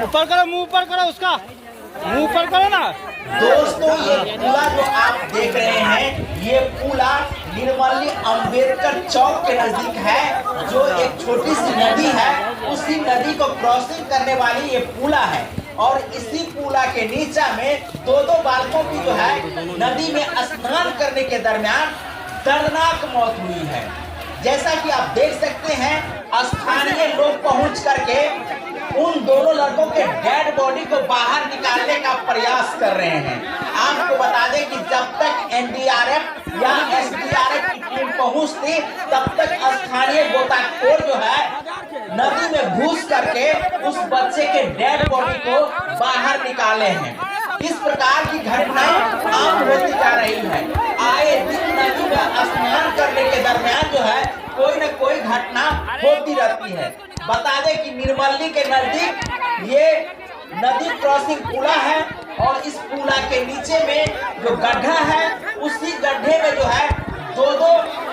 ऊपर करो, मुंह ऊपर करो, उसका मुंह ऊपर करो ना। दोस्तों ये पुला जो आप देख रहे हैं, ये पुला निर्मली अंबेडकर चौक के नजदीक है, जो एक छोटी सी नदी है, उसी नदी को क्रॉसिंग करने वाली ये पुला है। और इसी पुला के नीचे में दो बालकों की जो है नदी में स्नान करने के दरमियान दर्दनाक मौत हुई है। जैसा कि आप देख सकते हैं, स्थानीय लोग पहुंच करके उन दोनों लड़कों के डेड बॉडी को बाहर निकालने का प्रयास कर रहे हैं। आपको बता दें कि जब तक एनडीआरएफ या एसडीआरएफ की टीम पहुंचती, तब तक स्थानीय गोताखोर जो है नदी में घुस करके उस बच्चे के डेड बॉडी को बाहर निकाले हैं। इस प्रकार की घटनाएं आम होती जा रही है। आए दिन नदी में स्नान करने के दरमियान जो है कोई न कोई घटना होती रहती है। बता दें कि निर्मली के नजदीक ये नदी क्रॉसिंग पुला है और इस पुला के नीचे में जो गड्ढा है, उसी गड्ढे में जो है दो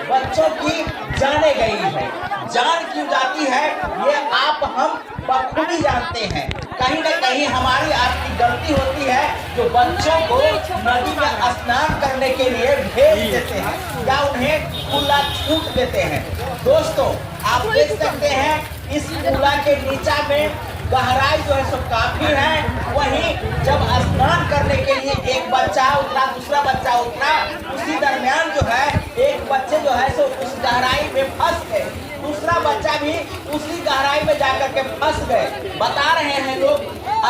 बच्चों की जाने गई है। जान क्यों जाती है ये आप हम बखूबी जानते हैं। कहीं न कहीं हमारी आपकी गलती होती है जो बच्चों को नदी में स्नान करने के लिए भेज देते हैं या उन्हें खुला छूट देते हैं। दोस्तों आप देख सकते हैं इस पुला के नीचा में गहराई जो है सो काफी है। वहीं जब स्नान करने के लिए एक बच्चा उतरा, दूसरा बच्चा उतरा, उसी दरमियान जो है एक बच्चे जो है सो उस गहराई में फंस गए, दूसरा बच्चा भी उसी गहराई में जाकर के फंस गए। बता रहे हैं लोग,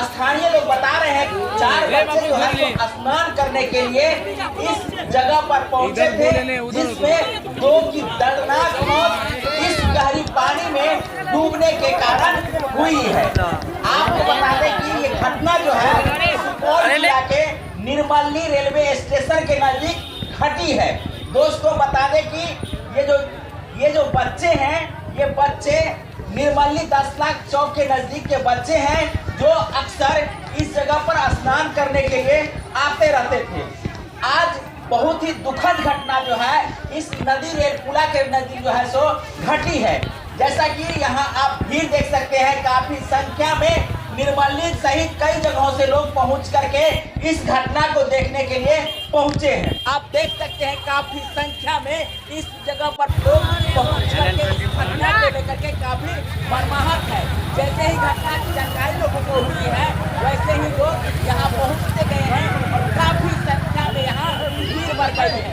स्थानीय लोग बता रहे हैं 4 बच्चे जो है तो स्नान करने के लिए इस जगह पर पहुंचे थे, जिसमें 2 की दर्दनाक मौत इस गहरी पानी में डूबने के कारण हुई है। आपको बता दें कि ये घटना जो है सुपौल जिला के निर्मली रेलवे स्टेशन के नजदीक घटी है। दोस्तों बता दें कि ये जो बच्चे हैं, ये बच्चे निर्मली 10 लाख चौक के नजदीक के बच्चे हैं, जो अक्सर इस जगह पर स्नान करने के लिए आते रहते थे। आज बहुत ही दुखद घटना जो है इस नदी रेल पुला के नजदीक जो है सो घटी है। जैसा कि यहाँ आप भीड़ देख सकते हैं, काफी संख्या में निर्मली सहित कई जगहों से लोग पहुंच करके इस घटना को देखने के लिए पहुंचे हैं। आप देख सकते हैं काफी संख्या में इस जगह पर लोग पहुंच करके इस घटना को लेकर के काफी मर्माहत है। जैसे ही घटना की जानकारी लोगों को हुई है, वैसे ही लोग यहाँ पहुँचते गए हैं और काफी संख्या में यहाँ भीड़ बढ़ गई है।